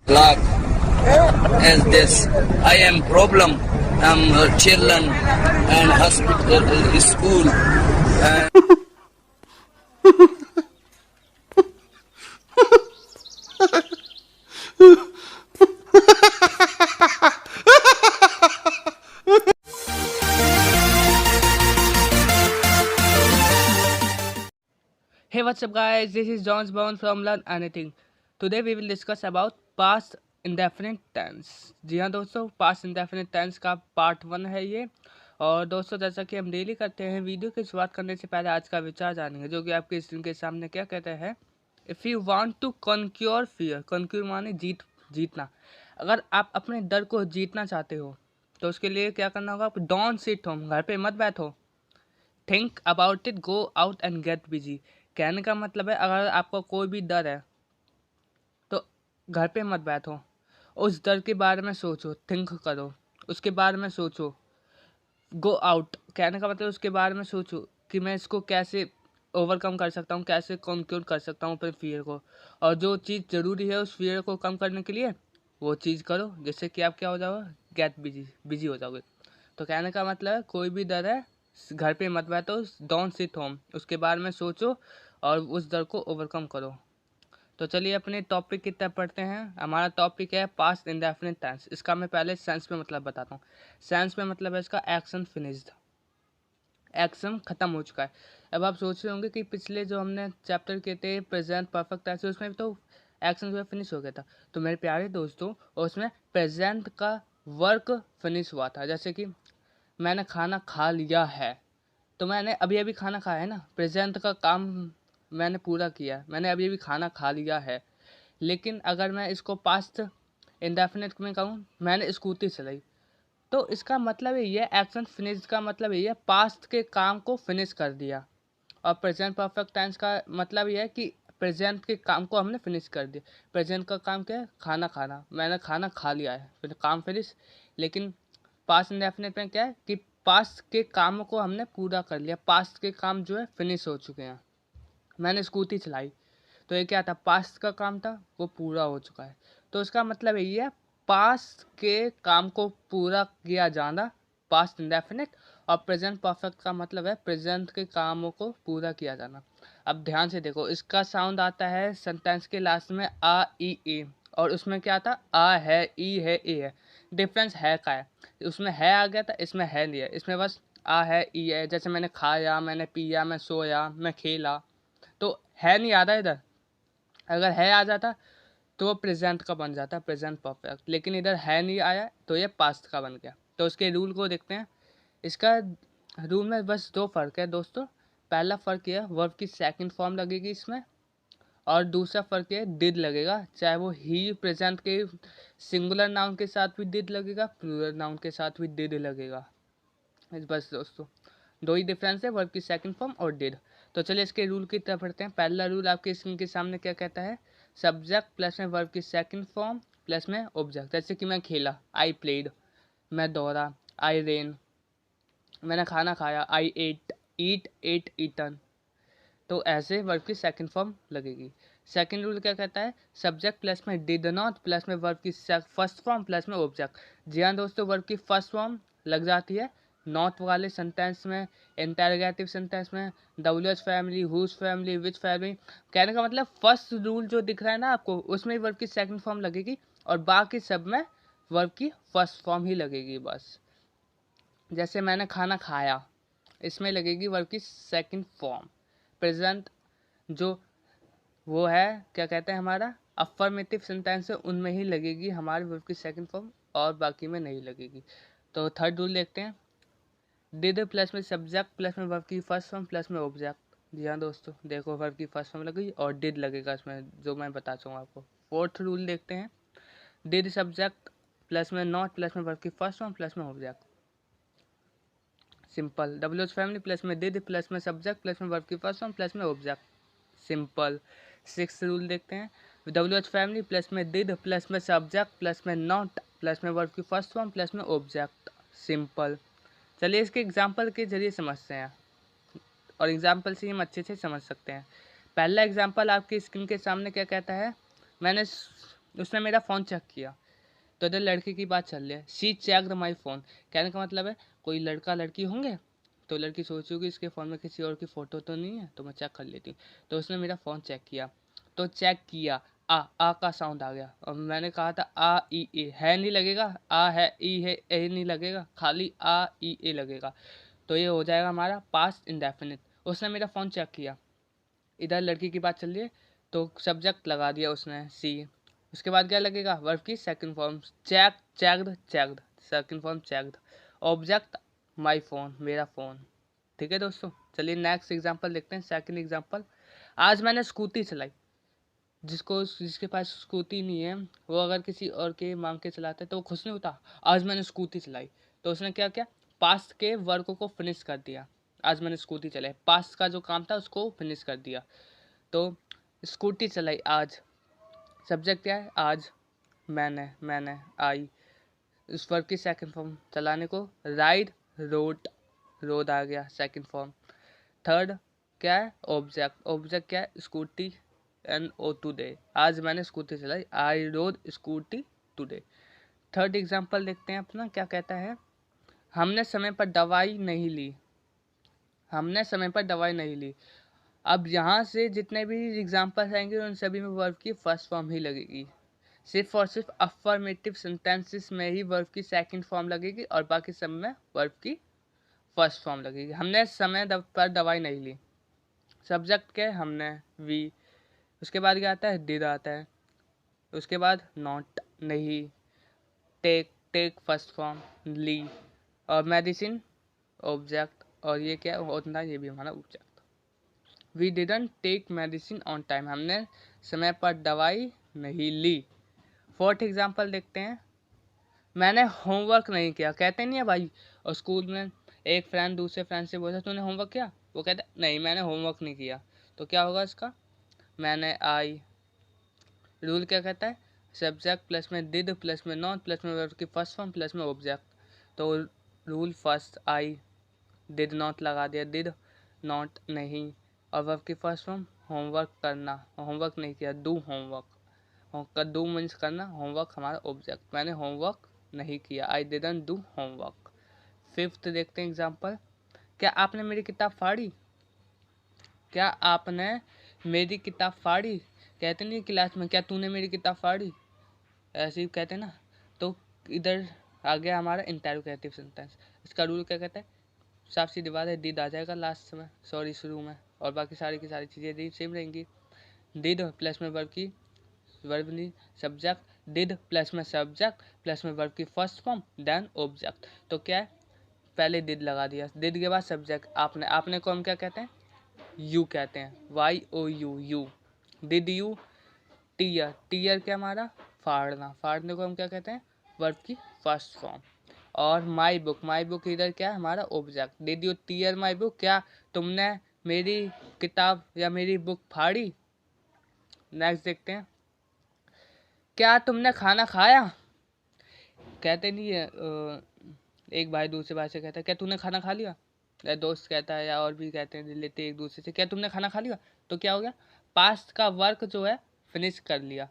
Like as this, I am problem. Children and hospital, school. Hey, what's up guys, this is Jones Bound from Learn Anything. Today we will discuss about past indefinite tense. जी हाँ दोस्तों, past indefinite tense का part 1 है ये। और दोस्तों, जैसा कि हम डेली करते हैं, वीडियो की शुरुआत करने से पहले आज का विचार जानेंगे, जो कि आपके स्क्रीन के सामने क्या कहते हैं। If you want to conquer fear, conquer माने जीतना। अगर आप अपने डर को जीतना चाहते हो तो उसके लिए क्या करना होगा, आप डोंट सिट होम, घर पे मत बैठो। Think about it, go out and get busy. कहने का मतलब है, अगर आपको कोई भी डर है तो घर पे मत बैठो, उस डर के बारे में सोचो, थिंक करो, उसके बारे में सोचो। गो आउट कहने का मतलब उसके बारे में सोचो कि मैं इसको कैसे ओवरकम कर सकता हूँ, कैसे कॉन्क्यूर कर सकता हूँ अपने फियर को। और जो चीज़ ज़रूरी है उस फियर को कम करने के लिए वो चीज़ करो, जिससे कि आप क्या हो जाओगे, गेट बिजी हो जाओगे। तो कहने का मतलब है, कोई भी डर है घर पे मत बैठो, डोंट सिट होम, उसके बारे में सोचो और उस डर को ओवरकम करो। तो चलिए अपने टॉपिक की तरफ पढ़ते हैं। हमारा टॉपिक है पास्ट इंडेफिनिट टेंस। इसका मैं पहले सेंस में मतलब बताता हूँ। सेंस में मतलब है इसका एक्शन फिनिश्ड, एक्शन खत्म हो चुका है। अब आप सोच रहे होंगे कि पिछले जो हमने चैप्टर किए थे प्रेजेंट परफेक्ट टेंस, उसमें तो एक्शन जो है फिनिश हो गया था। तो मेरे प्यारे दोस्तों, उसमें प्रेजेंट का वर्क फिनिश हुआ था। जैसे कि मैंने खाना खा लिया है, तो मैंने अभी अभी खाना खाया है ना, प्रेजेंट का काम मैंने पूरा किया, मैंने अभी अभी खाना खा लिया है। लेकिन अगर मैं इसको पास्ट इंडेफिनिट में कहूँ, मैंने स्कूटी चलाई, तो इसका मतलब ये एक्शन फिनिश का मतलब ये पास्ट के काम को फिनिश कर दिया। और प्रेजेंट परफेक्ट टेंस का मतलब ये है कि प्रेजेंट के काम को हमने फिनिश कर दिया। प्रेजेंट का काम क्या है, खाना खाना, मैंने खाना खा लिया है, फिर काम फिनिश। लेकिन पास्ट इंडेफिनिट में क्या है कि पास्ट के कामों को हमने पूरा कर लिया, पास्ट के काम जो है फिनिश हो चुके हैं। मैंने स्कूटी चलाई, तो ये क्या था, पास्ट का काम था, वो पूरा हो चुका है। तो इसका मतलब यही है, पास्ट के काम को पूरा किया जाना, पास्ट इंडेफिनिट। और प्रेजेंट परफेक्ट का मतलब है प्रेजेंट के कामों को पूरा किया जाना। अब ध्यान से देखो, इसका साउंड आता है सेंटेंस के लास्ट में आ ई ए, और उसमें क्या था, आ है, ई है, ए है। डिफरेंस है क्या है, उसमें है आ गया था, इसमें है नहीं है, इसमें बस आ है, ई है। जैसे मैंने खाया, मैंने पिया, मैं सोया, मैं खेला, तो है नहीं आ रहा इधर। अगर है आ जाता तो वो प्रेजेंट का बन जाता, प्रेजेंट परफेक्ट। लेकिन इधर है नहीं आया तो ये पास्ट का बन गया। तो उसके रूल को देखते हैं। इसका रूल में बस दो फ़र्क है दोस्तों। पहला फ़र्क यह, वर्ब की सेकंड फॉर्म लगेगी इसमें। और दूसरा फ़र्क ये, डिड लगेगा, चाहे वो ही प्रेजेंट के सिंगुलर नाउन के साथ भी डिड लगेगा, प्लूरल नाउन के साथ भी डिड लगेगा। बस दोस्तों, दो ही डिफरेंस है, वर्ब की सेकंड फॉर्म और डिड। तो चलिए इसके रूल की तरफ बढ़ते हैं। पहला रूल आपके स्क्रीन के सामने क्या कहता है, सब्जेक्ट प्लस में वर्ब की सेकंड फॉर्म प्लस में ऑब्जेक्ट। जैसे कि मैं खेला, आई प्लेड, मैं दौड़ा, आई रेन, मैंने खाना खाया, आई एट, ईट एट ईटन। तो ऐसे वर्ब की सेकंड फॉर्म लगेगी। सेकंड रूल क्या कहता है, सब्जेक्ट प्लस में डिड नॉट प्लस में वर्ब की फर्स्ट फॉर्म प्लस में ऑब्जेक्ट। जी हाँ दोस्तों, वर्ब की फर्स्ट फॉर्म लग जाती है नॉट वाले सेंटेंस में, इंटरोगेटिव सेंटेंस में, WH family, whose family, which family. कहने का मतलब फर्स्ट रूल जो दिख रहा है ना आपको, उसमें वर्ब की सेकंड फॉर्म लगेगी, और बाकी सब में वर्ब की फर्स्ट फॉर्म ही लगेगी बस। जैसे मैंने खाना खाया, इसमें लगेगी वर्ब की सेकंड फॉर्म। प्रेजेंट जो वो है, क्या कहते हैं, हमारा अफर्मेटिव सेंटेंस है, उनमें ही लगेगी हमारे वर्ब की सेकंड फॉर्म, और बाकी में नहीं लगेगी। तो थर्ड रूल देखते हैं, डिड प्लस में सब्जेक्ट प्लस में वर्ब की फर्स्ट फॉर्म प्लस में ऑब्जेक्ट। जी हाँ दोस्तों, देखो वर्ब की फर्स्ट फॉर्म लगेगी और डिड लगेगा इसमें, जो मैं बताता हूँ आपको। फोर्थ रूल देखते हैं, डिड सब्जेक्ट प्लस में नॉट प्लस में वर्ब की फर्स्ट फॉर्म प्लस में object. Simple. WH family plus में डिड प्लस में सब्जेक्ट प्लस में वर्ब की फर्स्ट फॉर्म प्लस में ऑब्जेक्ट। सिंपल। सिक्स रूल देखते हैं, डब्ल्यूएच फैमिली प्लस में डिड प्लस में सब्जेक्ट प्लस में नॉट प्लस में वर्ब की फर्स्ट फॉर्म प्लस में ऑब्जेक्ट। सिंपल। चलिए इसके एग्जाम्पल के जरिए समझते हैं, और एग्जाम्पल से हम अच्छे से समझ सकते हैं। पहला एग्जाम्पल आपकी स्क्रीन के सामने क्या कहता है, मैंने उसने मेरा फ़ोन चेक किया। तो इधर लड़के की बात चल रही है, शी चेक्ड माई फ़ोन। कहने का मतलब है कोई लड़का लड़की होंगे, तो लड़की सोच रही होगी इसके फ़ोन में किसी और की फ़ोटो तो नहीं है, तो मैं चेक कर लेती हूँ। तो उसने मेरा फ़ोन चेक किया। तो चेक किया, आ का साउंड आ गया, और मैंने कहा था आ ई ए, है नहीं लगेगा, आ है ई है ए नहीं लगेगा, खाली आ ई ए लगेगा। तो ये हो जाएगा हमारा पास्ट इंडेफिनिट। उसने मेरा फ़ोन चेक किया। इधर लड़की की बात चल रही है, तो सब्जेक्ट लगा दिया उसने सी। उसके बाद क्या लगेगा, वर्ब की second form, checked, second form checked. Object my phone, मेरा फ़ोन। ठीक है दोस्तों, चलिए नेक्स्ट एग्जांपल देखते हैं। सेकंड एग्जांपल, आज मैंने स्कूटी चलाई। जिसके पास स्कूटी नहीं है, वो अगर किसी और के मांग के चलाता है तो वो खुश नहीं होता। आज मैंने स्कूटी चलाई, तो उसने क्या किया, पास्ट के वर्क को फिनिश कर दिया। आज मैंने स्कूटी चलाई, पास्ट का जो काम था उसको फिनिश कर दिया। तो स्कूटी चलाई आज, सब्जेक्ट क्या है, आज। मैंने आई, उस वर्ब की सेकंड फॉर्म चलाने को, राइड, रोड आ गया सेकंड फॉर्म। थर्ड क्या है, ऑब्जेक्ट क्या है, स्कूटी, एन ओ टूडे, आज मैंने स्कूटी चलाई, I rode scooty today. Third example देखते हैं अपना, क्या कहता है, हमने समय पर दवाई नहीं ली। अब यहाँ से जितने भी एग्जांपल्स आएंगे उन सभी में वर्ब की फर्स्ट फॉर्म ही लगेगी। सिर्फ और सिर्फ अफर्मेटिव सेंटेंसेस में ही वर्ब की सेकंड फॉर्म लगेगी, और बाकी सब में वर्ब की फर्स्ट फॉर्म लगेगी। हमने समय पर दवाई नहीं ली, सब्जेक्ट क्या है, हमने, वी। उसके बाद क्या आता है, डिड आता है। उसके बाद नॉट, नहीं। टेक फर्स्ट फॉर्म, ली। और मेडिसिन ऑब्जेक्ट, और ये क्या होता है, ये भी हमारा object. We didn't take medicine on time, हमने समय पर दवाई नहीं ली। फोर्थ एग्जांपल देखते हैं, मैंने होमवर्क नहीं किया। कहते नहीं है भाई, और स्कूल में एक फ्रेंड दूसरे फ्रेंड से बोला तूने होमवर्क किया, वो कहता नहीं मैंने होमवर्क नहीं किया। तो क्या होगा इसका, मैंने आई। रूल क्या कहता है, सब्जेक्ट प्लस में डिड प्लस में नॉट प्लस में वर्ब की फर्स्ट फॉर्म प्लस में ऑब्जेक्ट। तो rule first, I, did not लगा दिया, डिड नॉट नहीं, और वर्ब की फर्स्ट फॉर्म होमवर्क करना, होमवर्क नहीं किया, डू होमवर्क। डू मीन्स करना, होमवर्क हमारा ऑब्जेक्ट। मैंने होमवर्क नहीं किया, I didn't do homework. Fifth देखते हैं एग्जाम्पल, क्या आपने मेरी किताब फाड़ी। क्या आपने मेरी किताब फाड़ी, कहते नहीं क्लास में, क्या तूने मेरी किताब फाड़ी, ऐसे ही कहते ना। तो इधर आ गया हमारा इंटरोगेटिव सेंटेंस। इसका रूल क्या कहता है, साफ सी दीवार है, डिड आ जाएगा लास्ट में, सॉरी शुरू में, और बाकी सारी की सारी चीज़ें सेम रहेंगी। डिड प्लस में वर्ब नहीं, सब्जेक्ट, डिड प्लस में सब्जेक्ट प्लस में वर्ब की फर्स्ट फॉर्म देन ऑब्जेक्ट। तो क्या है, पहले डिड लगा दिया, डिड के बाद सब्जेक्ट, आपने को हम क्या कहते हैं, यू कहते हैं, Y O U, U. Did you tear क्या हमारा, फाड़ने को हम क्या कहते हैं, वर्ब की फर्स्ट फॉर्म। और माई बुक इधर क्या है, हमारा object. Did you tear my book, क्या तुमने मेरी किताब या मेरी बुक फाड़ी। नेक्स्ट देखते हैं, क्या तुमने खाना खाया। कहते नहीं है, एक भाई दूसरे भाई से कहता है क्या तूने खाना खा लिया, या दोस्त कहता है, या और भी कहते हैं लेते एक दूसरे से, क्या तुमने खाना खा लिया। तो क्या हो गया, पास्ट का वर्क जो है फिनिश कर लिया।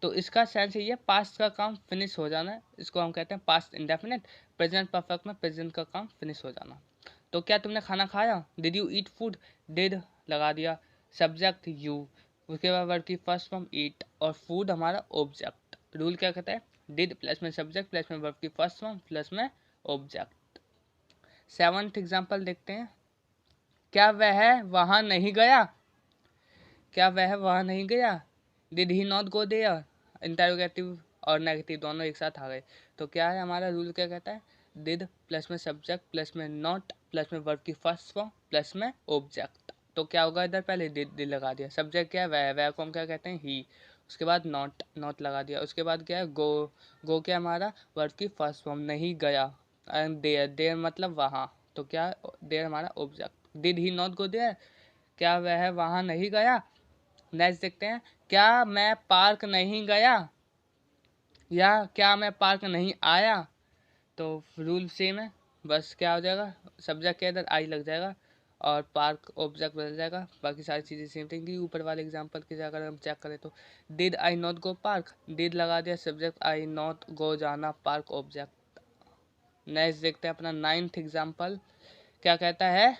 तो इसका सेंस ये है, पास्ट का काम फिनिश हो जाना है, इसको हम कहते हैं पास्ट इंडेफिनिट। प्रेजेंट परफेक्ट में प्रेजेंट का काम फिनिश हो जाना। तो क्या तुमने खाना खाया, did you eat food, did लगा दिया, सब्जेक्ट यू, उसके बाद वर्ब की फर्स्ट फॉर्म ईट, और फूड हमारा ऑब्जेक्ट। रूल क्या कहता है, डिड प्लस में सब्जेक्ट प्लस में वर्ब की फर्स्ट फॉर्म प्लस में ऑब्जेक्ट। सेवंथ एग्जांपल देखते हैं, क्या वह वहां नहीं गया। क्या वह वहां नहीं गया, did he not go there. Interrogative और नेगेटिव दोनों एक साथ आ गए। तो क्या है हमारा रूल, क्या कहता है, डिड प्लस में सब्जेक्ट प्लस में नॉट प्लस में वर्ब की फर्स्ट फॉर्म प्लस में ऑब्जेक्ट। तो क्या होगा, इधर पहले डिड लगा दिया, सब्जेक्ट क्या है, वह को हम क्या कहते हैं, ही। उसके बाद नॉट लगा दिया। उसके बाद क्या है, गो क्या हमारा वर्ब की फर्स्ट फॉर्म, नहीं गया। एंड देयर मतलब वहाँ, तो क्या देयर हमारा object. Did he not go there, क्या वह वहाँ नहीं गया। नेक्स्ट देखते हैं, क्या मैं पार्क नहीं गया, या क्या मैं पार्क नहीं आया। तो रूल सेम है, बस क्या हो जाएगा, सब्जेक्ट के इधर आई लग जाएगा, और पार्क ऑब्जेक्ट बदल जाएगा, बाकी सारी चीज़ें सेम रहेंगी। ऊपर वाले एग्जांपल की अगर हम चेक करें तो did I not go park, did लगा दिया सब्जेक्ट, आई नॉट गो जाना, पार्क ऑब्जेक्ट। नेक्स्ट देखते हैं अपना 9th एग्जाम्पल। क्या कहता है,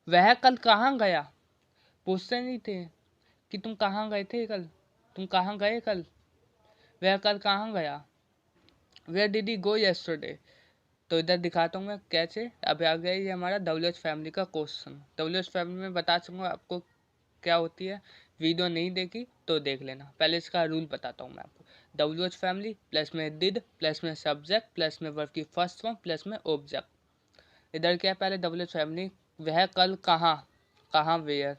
वह कल कहाँ गया। पूछते नहीं थे कि तुम कहाँ गए थे कल, तुम कहाँ गए कल, वह कल कहाँ गया। Where did he go yesterday. तो इधर दिखाता हूँ मैं कैसे। अभी आ गया ये हमारा WH फैमिली का क्वेश्चन। WH फैमिली में बता सकूँगा आपको क्या होती है, वीडियो नहीं देखी तो देख लेना। पहले इसका रूल बताता हूँ मैं आपको। WH फैमिली प्लस में डिड प्लस में सब्जेक्ट प्लस में वर्ब की फर्स्ट फॉर्म प्लस में ऑब्जेक्ट। इधर क्या है, पहले WH फैमिली वह कल कहाँ, कहाँ वेयर,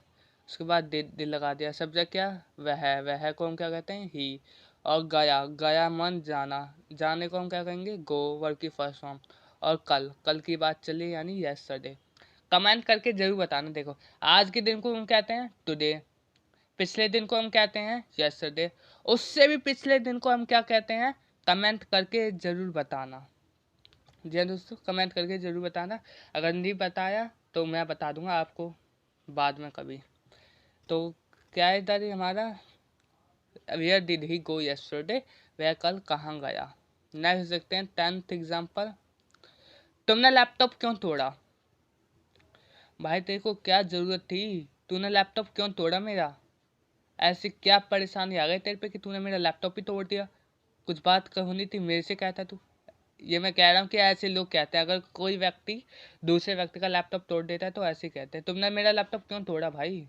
उसके बाद डिड लगा दिया। सब्जेक्ट क्या, वह को हम क्या कहते हैं, ही। और गया, गया मन जाना, जाने को हम क्या कहेंगे, गो, वर्ब की फर्स्ट फॉर्म। और कल, कल की बात चली यानी येस्टरडे। कमेंट करके जरूर बताना। देखो, आज के दिन को हम कहते हैं टुडे, पिछले दिन को हम कहते हैं येस्टरडे, उससे भी पिछले दिन को हम क्या कहते हैं, कमेंट करके जरूर बताना। जी हाँ दोस्तों, कमेंट करके जरूर बताना। अगर नहीं बताया तो मैं बता दूंगा आपको बाद में कभी। तो क्या है इधर हमारा, where did he go yesterday, वह कल कहाँ गया। नेक्स्ट देखते हैं 10th एग्जाम्पल। तुमने लैपटॉप क्यों तोड़ा। भाई तेरे को क्या जरूरत थी, तूने लैपटॉप क्यों तोड़ा मेरा, ऐसी क्या परेशानी आ गई तेरे पे कि तूने मेरा लैपटॉप ही तोड़ दिया। कुछ बात होनी थी, मेरे से कहता तू। ये मैं कह रहा हूँ कि ऐसे लोग कहते हैं, अगर कोई व्यक्ति दूसरे व्यक्ति का लैपटॉप तोड़ देता है तो ऐसे कहते हैं, तुमने मेरा लैपटॉप क्यों तोड़ा भाई।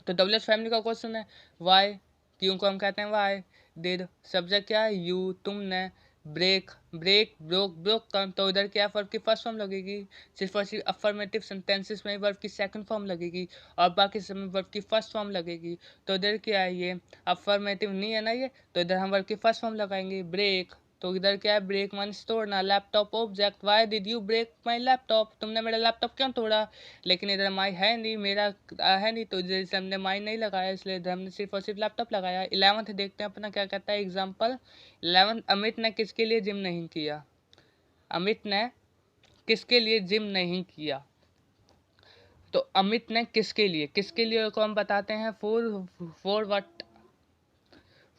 तो WH फैमिली का क्वेश्चन है वाई, क्यों को हम कहते हैं वाई। डिड, सब्जेक्ट क्या है यू, तुमने। ब्रेक, ब्रेक, ब्रोक, ब्रोक कम, तो इधर क्या वर्ब की फर्स्ट फॉर्म लगेगी, सिर्फ और सिर्फ अफर्मेटिव सेंटेंसेस में वर्ब की सेकंड फॉर्म लगेगी और बाकी सब में वर्ब की फर्स्ट फॉर्म लगेगी। तो इधर क्या है, ये अफर्मेटिव नहीं है ना ये, तो इधर हम वर्ब की फर्स्ट फॉर्म लगाएंगे ब्रेक। तो इधर क्या है, ब्रेक मींस तोड़ना, laptop object, why did you break my laptop, तुमने मेरा लैपटॉप क्यों तोड़ा। लेकिन इधर माई है नहीं, मेरा है नहीं, तो जैसे हमने माई नहीं लगाया इसलिए इधर हमने सिर्फ और सिर्फ लैपटॉप लगाया। 11th देखते हैं अपना क्या कहता है एग्जाम्पल। 11th, अमित ने किसके लिए जिम नहीं किया। अमित ने किसके लिए जिम नहीं किया। तो अमित ने किसके लिए को हम बताते हैं फॉर व्हाट,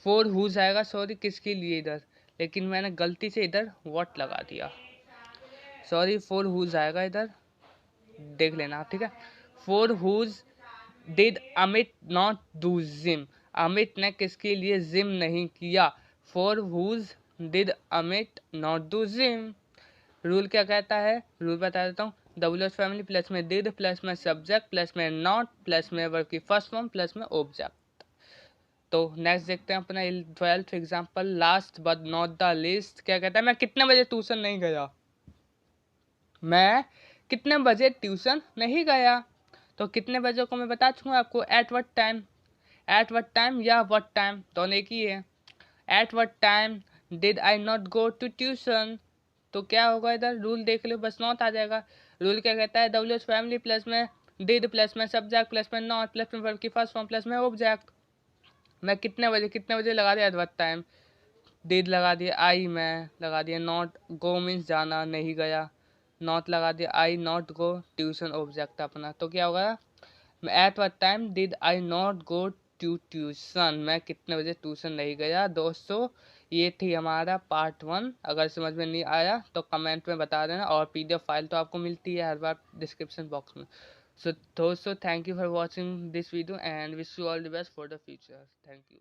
फॉर हुज आएगा, सॉरी किसके लिए इधर, लेकिन मैंने गलती से इधर व्हाट लगा दिया, सॉरी फॉर हुज आएगा इधर, देख लेना ठीक है। For whose did Amit not do gym, Amit ने किसके लिए जिम नहीं किया। For whose did Amit not do gym. Rule क्या कहता है, रूल बता देता हूँ। WH फैमिली प्लस में डिड प्लस में सब्जेक्ट प्लस में नॉट प्लस में वर्ब की फर्स्ट फॉर्म प्लस में ऑब्जेक्ट। तो नेक्स्ट देखते हैं अपना 12th example, last but not the least. क्या कहता है, मैं कितने बजे ट्यूशन नहीं गया, मैं कितने बजे ट्यूशन नहीं गया। तो कितने बजे को मैं बता चुका हूँ आपको, at what time, at what time या व्हाट टाइम दोनों एक ही है। At what time did I not go to tuition, तो क्या होगा इधर, रूल देख लो बस नॉट आ जाएगा। रूल क्या कहता है, WH फैमिली प्लस में डिड प्लस में सब्जेक्ट प्लस में नॉट प्लस में वर्ब की फर्स्ट फॉर्म प्लस में ऑब्जेक्ट। मैं कितने बजे लगा दिया, एट व्हाट टाइम, डिड लगा दिया, आई मैं लगा दिया, नॉट, गो मीन्स जाना, नहीं गया, नॉट लगा दिया, I not go, tuition object अपना। तो क्या होगा, at what time did I not go to tuition, मैं कितने बजे ट्यूशन नहीं गया। दोस्तों ये थी हमारा पार्ट 1। अगर समझ में नहीं आया तो कमेंट में बता देना, और PDF फाइल तो आपको मिलती है हर बार डिस्क्रिप्शन बॉक्स में। सो दोस्तों thank you for watching this video and wish you all the best for the future. Thank you.